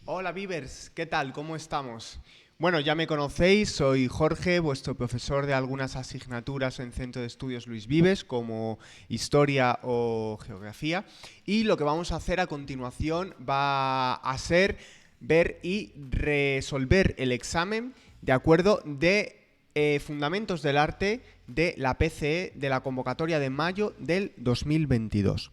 Hola Vivers, ¿qué tal? ¿Cómo estamos? Bueno, ya me conocéis, soy Jorge, vuestro profesor de algunas asignaturas en Centro de Estudios Luis Vives, como Historia o Geografía, y lo que vamos a hacer a continuación va a ser ver y resolver el examen de acuerdo de Fundamentos del Arte de la PCE de la convocatoria de mayo del 2022.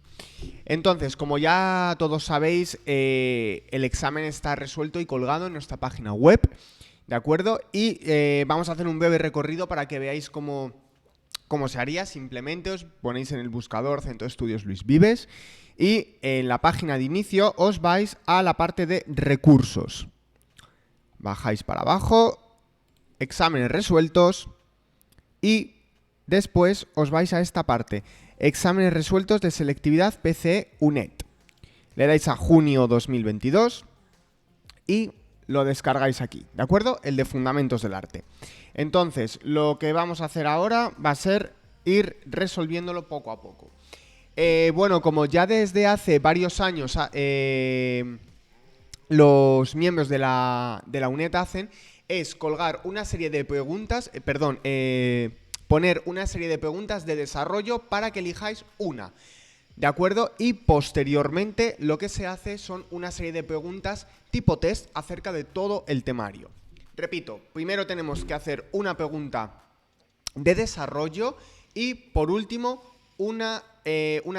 Entonces, como ya todos sabéis, el examen está resuelto y colgado en nuestra página web, ¿de acuerdo? Y vamos a hacer un breve recorrido para que veáis cómo se haría. Simplemente os ponéis en el buscador Centro de Estudios Luis Vives y en la página de inicio os vais a la parte de recursos. Bajáis para abajo, exámenes resueltos y después os vais a esta parte, exámenes resueltos de selectividad PCE UNED. Le dais a junio 2022 y lo descargáis aquí, ¿de acuerdo? El de Fundamentos del Arte. Entonces, lo que vamos a hacer ahora va a ser ir resolviéndolo poco a poco. Bueno, como ya desde hace varios años los miembros de la UNED hacen, es colgar una serie de preguntas, poner una serie de preguntas de desarrollo para que elijáis una, ¿de acuerdo? Y posteriormente lo que se hace son una serie de preguntas tipo test acerca de todo el temario. Repito, primero tenemos que hacer una pregunta de desarrollo y por último una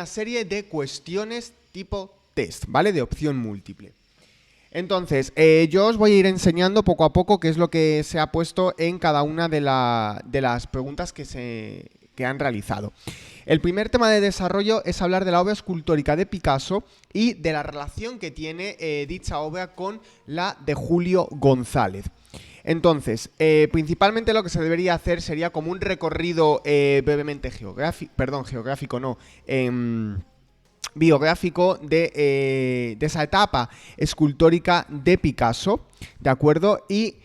serie de cuestiones tipo test, ¿vale? De opción múltiple. Entonces, yo os voy a ir enseñando poco a poco qué es lo que se ha puesto en cada una de las preguntas que han realizado. El primer tema de desarrollo es hablar de la obra escultórica de Picasso y de la relación que tiene dicha obra con la de Julio González. Entonces, principalmente lo que se debería hacer sería como un recorrido brevemente biográfico de esa etapa escultórica de Picasso, ¿de acuerdo? Y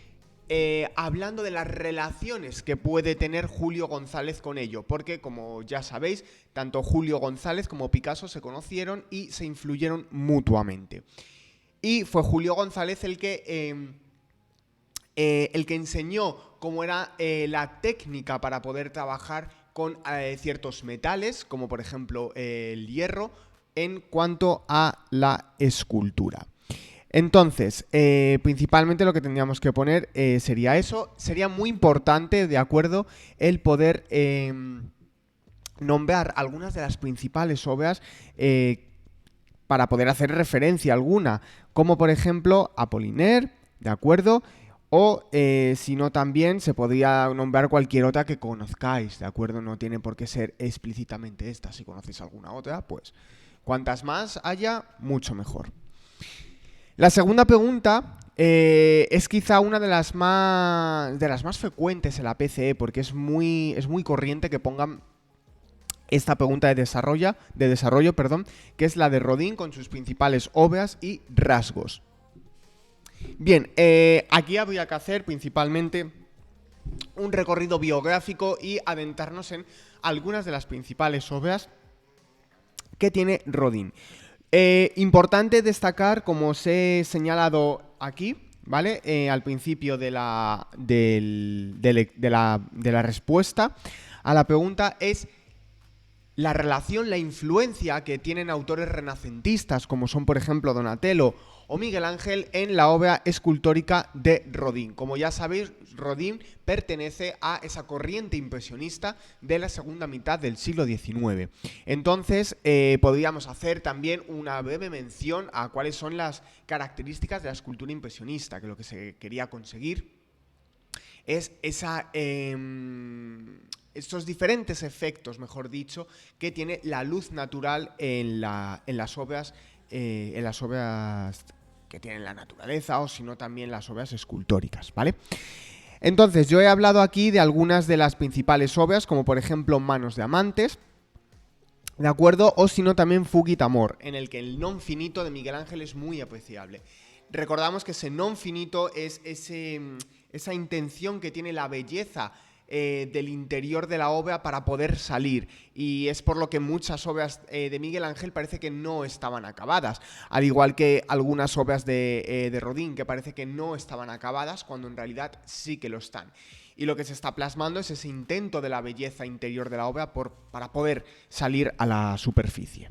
hablando de las relaciones que puede tener Julio González con ello, porque como ya sabéis, tanto Julio González como Picasso se conocieron y se influyeron mutuamente. Y fue Julio González el que enseñó cómo era la técnica para poder trabajar con ciertos metales, como por ejemplo el hierro, en cuanto a la escultura. Entonces, principalmente lo que tendríamos que poner sería eso. Sería muy importante, de acuerdo, el poder nombrar algunas de las principales obras para poder hacer referencia a alguna, como por ejemplo Apollinaire, ¿de acuerdo? O si no, también se podría nombrar cualquier otra que conozcáis, ¿de acuerdo? No tiene por qué ser explícitamente esta. Si conocéis alguna otra, pues cuantas más haya, mucho mejor. La segunda pregunta es quizá una de las más frecuentes en la PCE, porque es muy corriente que pongan esta pregunta de desarrollo, que es la de Rodin con sus principales obras y rasgos. Bien, aquí habría que hacer principalmente un recorrido biográfico y adentrarnos en algunas de las principales obras que tiene Rodin. Importante destacar, como os he señalado aquí, ¿vale? Al principio de la respuesta a la pregunta, es la relación, la influencia que tienen autores renacentistas, como son por ejemplo Donatello o Miguel Ángel, en la obra escultórica de Rodin. Como ya sabéis, Rodin pertenece a esa corriente impresionista de la segunda mitad del siglo XIX. Entonces, podríamos hacer también una breve mención a cuáles son las características de la escultura impresionista, que lo que se quería conseguir es estos diferentes efectos, mejor dicho, que tiene la luz natural en las obras que tienen la naturaleza, o si no también las obras escultóricas, ¿vale? Entonces, yo he hablado aquí de algunas de las principales obras, como por ejemplo Manos de Amantes, ¿de acuerdo? O si no también Fugit Amor, en el que el non finito de Miguel Ángel es muy apreciable. Recordamos que ese non finito es esa intención que tiene la belleza del interior de la obra para poder salir, y es por lo que muchas obras de Miguel Ángel parece que no estaban acabadas, al igual que algunas obras de Rodin que parece que no estaban acabadas cuando en realidad sí que lo están. Y lo que se está plasmando es ese intento de la belleza interior de la obra para poder salir a la superficie.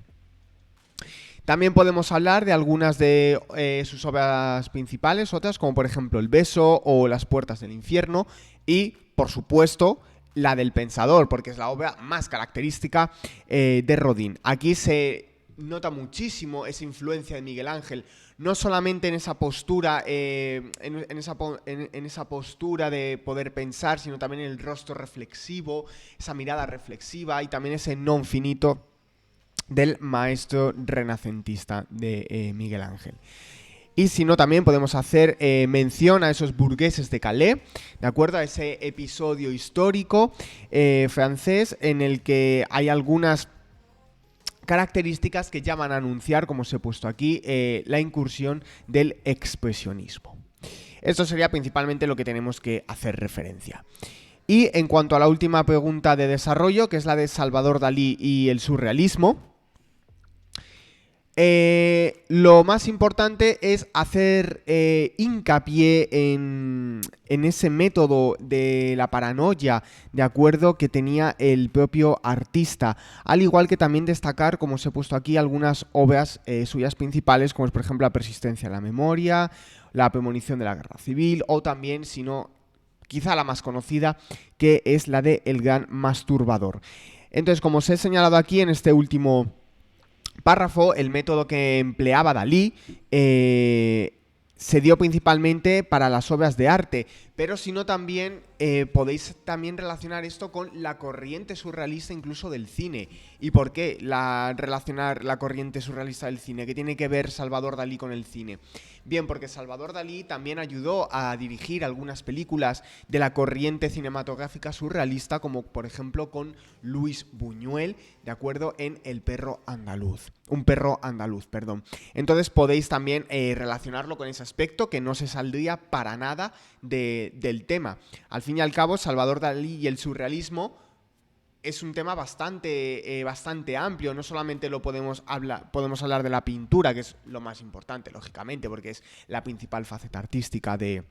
También podemos hablar de algunas de sus obras principales, otras como por ejemplo El beso o Las puertas del infierno, y por supuesto la del Pensador, porque es la obra más característica de Rodin. Aquí se nota muchísimo esa influencia de Miguel Ángel, no solamente en esa postura, en esa postura de poder pensar, sino también en el rostro reflexivo, esa mirada reflexiva, y también ese non finito del maestro renacentista de Miguel Ángel. Y si no, también podemos hacer mención a esos burgueses de Calais, ¿de acuerdo? A ese episodio histórico francés en el que hay algunas características que ya van a anunciar, como os he puesto aquí, la incursión del expresionismo. Esto sería principalmente lo que tenemos que hacer referencia. Y en cuanto a la última pregunta de desarrollo, que es la de Salvador Dalí y el surrealismo, lo más importante es hacer hincapié en ese método de la paranoia, de acuerdo, que tenía el propio artista, al igual que también destacar, como os he puesto aquí, algunas obras suyas principales, como es por ejemplo La persistencia de la memoria, La premonición de la guerra civil, o también, si no, quizá la más conocida, que es la de El gran masturbador. Entonces, como os he señalado aquí en este último párrafo, el método que empleaba Dalí se dio principalmente para las obras de arte, pero si no también podéis también relacionar esto con la corriente surrealista incluso del cine. ¿Y por qué relacionar la corriente surrealista del cine? ¿Qué tiene que ver Salvador Dalí con el cine? Bien, porque Salvador Dalí también ayudó a dirigir algunas películas de la corriente cinematográfica surrealista, como por ejemplo con Luis Buñuel, ¿de acuerdo? En Un perro andaluz, perdón. Entonces podéis también relacionarlo con ese aspecto que no se saldría para nada del tema. Al fin y al cabo, Salvador Dalí y el surrealismo es un tema bastante amplio. No solamente podemos hablar de la pintura, que es lo más importante, lógicamente, porque es la principal faceta artística de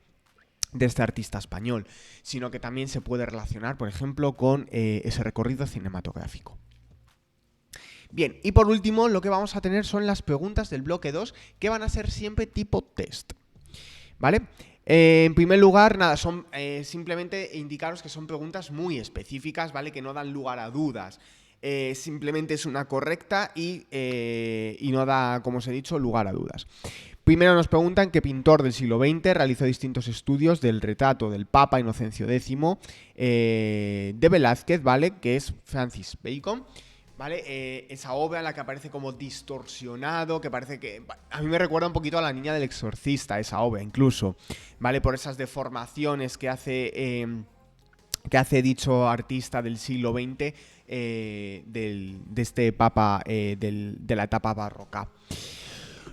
este artista español, sino que también se puede relacionar, por ejemplo, con ese recorrido cinematográfico. Bien, y por último, lo que vamos a tener son las preguntas del bloque 2, que van a ser siempre tipo test, ¿vale? En primer lugar, nada, son simplemente indicaros que son preguntas muy específicas, ¿vale? Que no dan lugar a dudas. Simplemente es una correcta y no da, como os he dicho, lugar a dudas. Primero nos preguntan qué pintor del siglo XX realizó distintos estudios del retrato del Papa Inocencio X de Velázquez, ¿vale? Que es Francis Bacon. ¿Vale? Esa obra en la que aparece como distorsionado, que parece que... A mí me recuerda un poquito a La niña del exorcista, esa obra incluso, ¿vale? Por esas deformaciones que hace dicho artista del siglo XX, de este papa de la etapa barroca.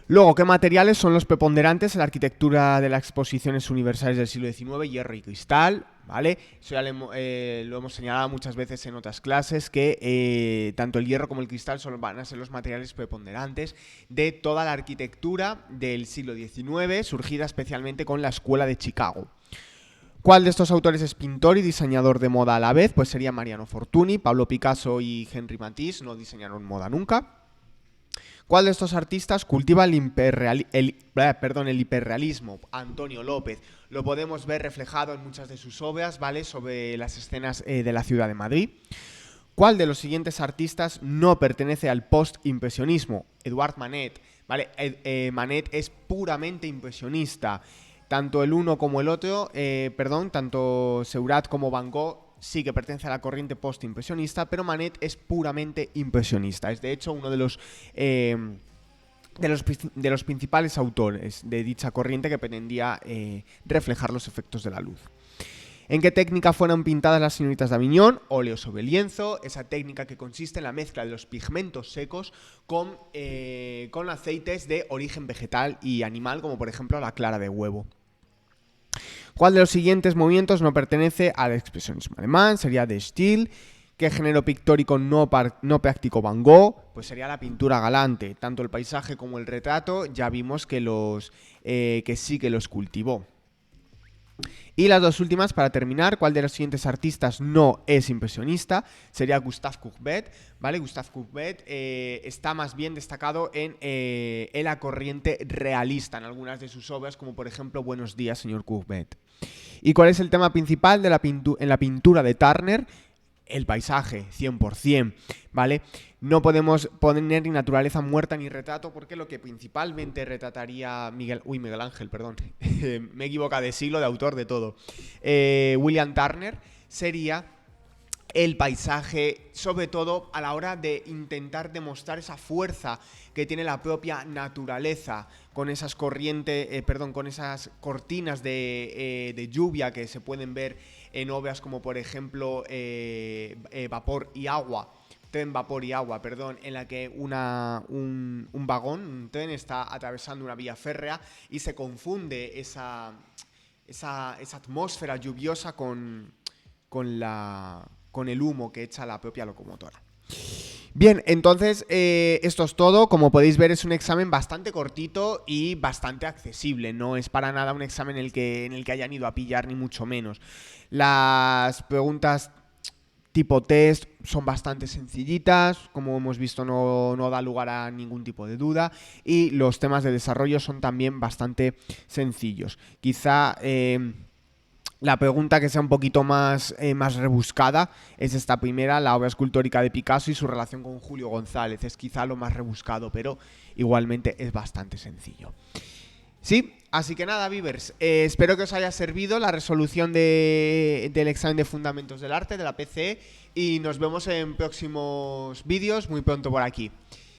Luego, ¿qué materiales son los preponderantes en la arquitectura de las exposiciones universales del siglo XIX? Hierro y cristal, ¿vale? Eso ya lo hemos señalado muchas veces en otras clases, que tanto el hierro como el cristal van a ser los materiales preponderantes de toda la arquitectura del siglo XIX, surgida especialmente con la Escuela de Chicago. ¿Cuál de estos autores es pintor y diseñador de moda a la vez? Pues sería Mariano Fortuny. Pablo Picasso y Henri Matisse no diseñaron moda nunca. ¿Cuál de estos artistas cultiva el hiperrealismo? Antonio López. Lo podemos ver reflejado en muchas de sus obras, ¿vale? Sobre las escenas de la ciudad de Madrid. ¿Cuál de los siguientes artistas no pertenece al post-impresionismo? Edouard Manet, ¿vale? Manet es puramente impresionista. Tanto el uno como el otro, tanto Seurat como Van Gogh sí que pertenece a la corriente post-impresionista, pero Manet es puramente impresionista. Es de hecho uno de los principales autores de dicha corriente que pretendía reflejar los efectos de la luz. ¿En qué técnica fueron pintadas las señoritas de Aviñón? Óleo sobre lienzo, esa técnica que consiste en la mezcla de los pigmentos secos con aceites de origen vegetal y animal, como por ejemplo la clara de huevo. ¿Cuál de los siguientes movimientos no pertenece al expresionismo alemán? Sería Der Stil. ¿Qué género pictórico no practicó Van Gogh? Pues sería la pintura galante. Tanto el paisaje como el retrato ya vimos que sí que los cultivó. Y las dos últimas para terminar, ¿cuál de los siguientes artistas no es impresionista? Sería Gustave Courbet, ¿vale? Gustave Courbet está más bien destacado en la corriente realista, en algunas de sus obras, como por ejemplo Buenos días, señor Courbet. ¿Y cuál es el tema principal de en la pintura de Turner? El paisaje, 100%, ¿vale? No podemos poner ni naturaleza muerta ni retrato, porque lo que principalmente retrataría Miguel Ángel, perdón, me he equivocado de siglo, de autor, de todo. William Turner sería el paisaje, sobre todo a la hora de intentar demostrar esa fuerza que tiene la propia naturaleza, con esas con esas cortinas de lluvia que se pueden ver en obras como por ejemplo Vapor y Agua, Tren, Vapor y Agua, perdón, en la que un vagón, un tren está atravesando una vía férrea y se confunde esa atmósfera lluviosa con el humo que echa la propia locomotora. Bien, entonces esto es todo. Como podéis ver, es un examen bastante cortito y bastante accesible. No es para nada un examen en el que hayan ido a pillar, ni mucho menos. Las preguntas tipo test son bastante sencillitas, como hemos visto no da lugar a ningún tipo de duda, y los temas de desarrollo son también bastante sencillos. Quizá la pregunta que sea un poquito más rebuscada es esta primera, la obra escultórica de Picasso y su relación con Julio González. Es quizá lo más rebuscado, pero igualmente es bastante sencillo. Sí, así que nada, Vivers, espero que os haya servido la resolución del examen de Fundamentos del Arte de la PCE y nos vemos en próximos vídeos muy pronto por aquí.